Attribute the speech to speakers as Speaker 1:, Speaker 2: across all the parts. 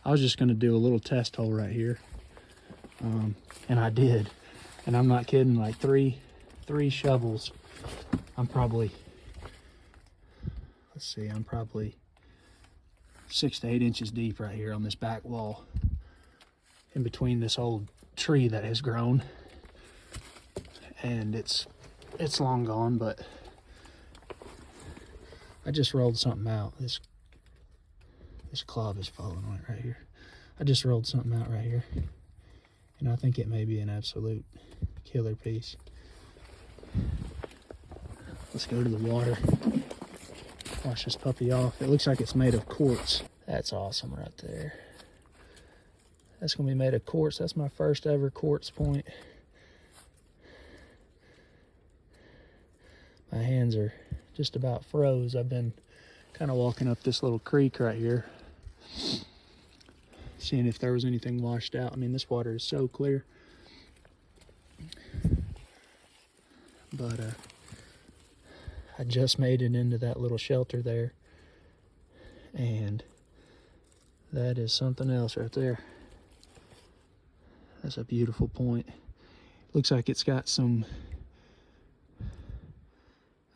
Speaker 1: I was just gonna do a little test hole right here. And I did. And I'm not kidding, like three shovels. I'm probably, let's see, I'm probably 6 to 8 inches deep right here on this back wall, in between this old tree that has grown. And it's long gone, but I just rolled something out. This club is falling on it right here. I just rolled something out right here, and I think it may be an absolute killer piece. Let's go to the water, wash this puppy off. It looks like it's made of quartz. That's awesome right there. That's gonna be made of quartz. That's my first ever quartz point. My hands are just about froze. I've been kind of walking up this little creek right here, seeing if there was anything washed out. I mean, this water is so clear. But I just made it into that little shelter there, and that is something else right there. That's a beautiful point. Looks like it's got some,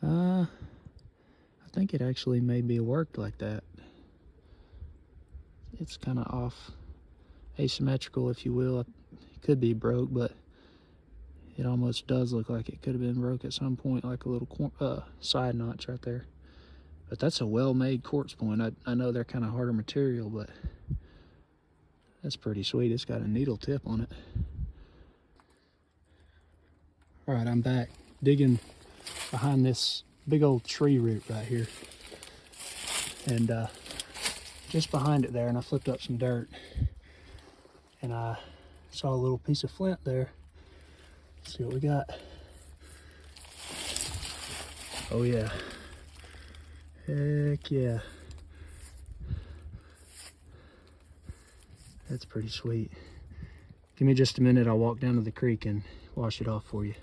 Speaker 1: I think it actually maybe worked like that. It's kind of off, asymmetrical, if you will. It could be broke, but it almost does look like it could have been broke at some point, like a little side notch right there. But that's a well-made quartz point. I know they're kind of harder material, but that's pretty sweet. It's got a needle tip on it. All right, I'm back digging behind this big old tree root right here. And just behind it there, and I flipped up some dirt, and I saw a little piece of flint there. Let's see what we got. Oh yeah. Heck yeah. That's pretty sweet. Give me just a minute, I'll walk down to the creek and wash it off for you.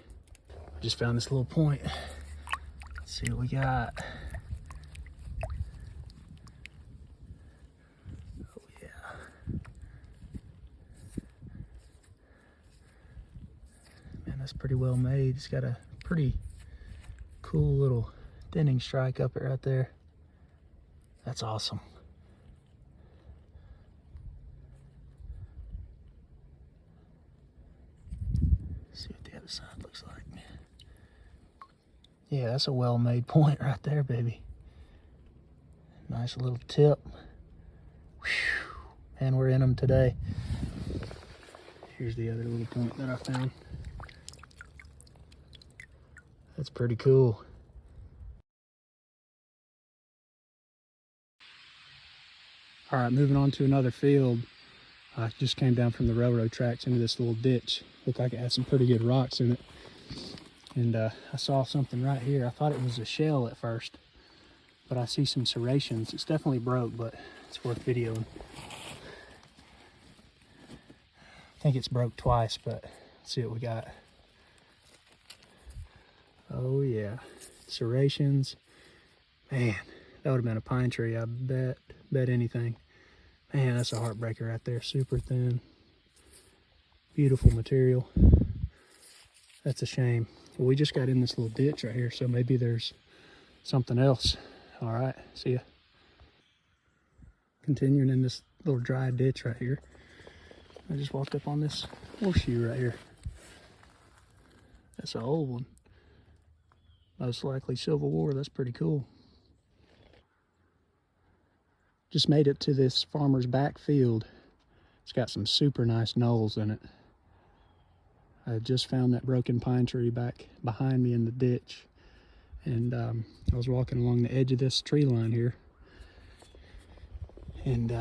Speaker 1: I just found this little point. Let's see what we got. Oh yeah. Man, that's pretty well made. It's got a pretty cool little denting strike up it right there. That's awesome. See what the other side looks like. Yeah, that's a well-made point right there, baby. Nice little tip. Whew. And we're in them today. Here's the other little point that I found. That's pretty cool. All right, moving on to another field. I just came down from the railroad tracks into this little ditch. Looked like it had some pretty good rocks in it. And I saw something right here. I thought it was a shell at first, but I see some serrations. It's definitely broke, but it's worth videoing. I think it's broke twice, but let's see what we got. Oh yeah, serrations. Man, that would have been a pine tree, I bet anything. Man, that's a heartbreaker right there. Super thin, beautiful material. That's a shame. Well, we just got in this little ditch right here, so maybe there's something else. All right, see ya. Continuing in this little dry ditch right here. I just walked up on this horseshoe right here. That's an old one. Most likely Civil War. That's pretty cool. Just made it to this farmer's back field. It's got some super nice knolls in it. I just found that broken pine tree back behind me in the ditch. And I was walking along the edge of this tree line here. And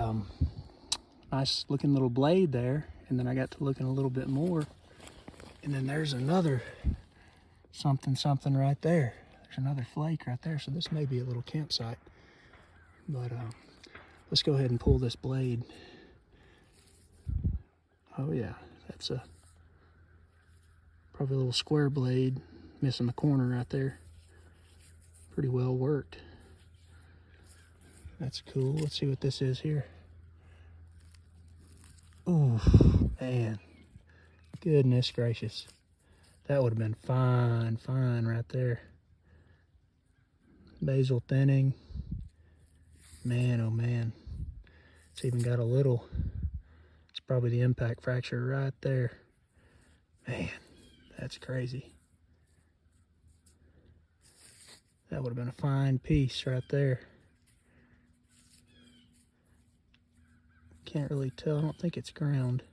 Speaker 1: nice looking little blade there. And then I got to looking a little bit more. And then there's another something right there. There's another flake right there. So this may be a little campsite. But let's go ahead and pull this blade. Oh yeah, that's probably a little square blade, missing the corner right there. Pretty well worked. That's cool. Let's see what this is here. Ooh, man. Goodness gracious. That would have been fine, fine right there. Basal thinning. Man, oh man. It's even got a little, it's probably the impact fracture right there. Man, that's crazy. That would have been a fine piece right there. Can't really tell. I don't think it's ground.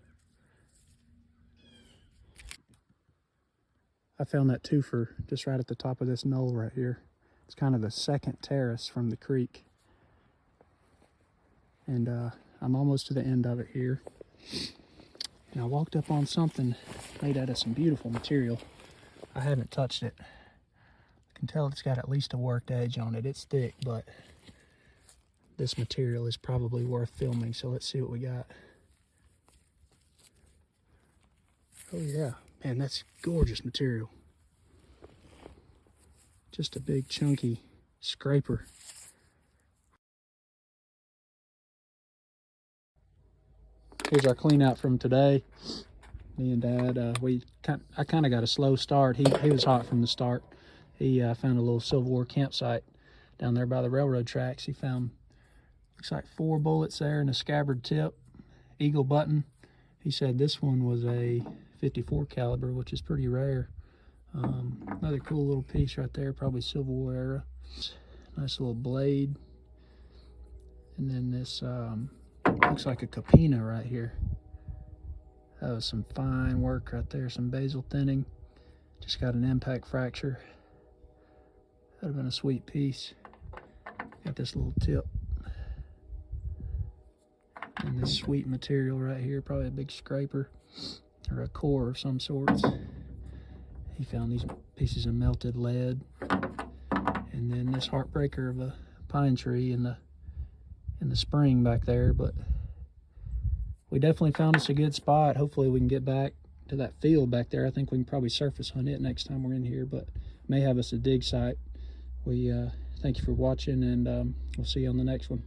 Speaker 1: I found that twofer just right at the top of this knoll right here. It's kind of the second terrace from the creek. And I'm almost to the end of it here. And I walked up on something made out of some beautiful material. I haven't touched it. I can tell it's got at least a worked edge on it. It's thick, but this material is probably worth filming, so let's see what we got. Oh yeah, man, that's gorgeous material. Just a big chunky scraper. Here's our clean out from today. Me and Dad, I kind of got a slow start. He was hot from the start. He found a little silverware campsite down there by the railroad tracks. He found, looks like 4 bullets there and a scabbard tip, eagle button. He said this one was a 54 caliber, which is pretty rare. Another cool little piece right there, probably Civil War era. Nice little blade. And then this looks like a capina right here. That was some fine work right there, some basal thinning. Just got an impact fracture. That would have been a sweet piece. Got this little tip. And this sweet material right here, probably a big scraper or a core of some sorts. He found these pieces of melted lead. And then this heartbreaker of a pine tree in the spring back there. But we definitely found us a good spot. Hopefully we can get back to that field back there. I think we can probably surface hunt it next time we're in here, but may have us a dig site. We thank you for watching, and we'll see you on the next one.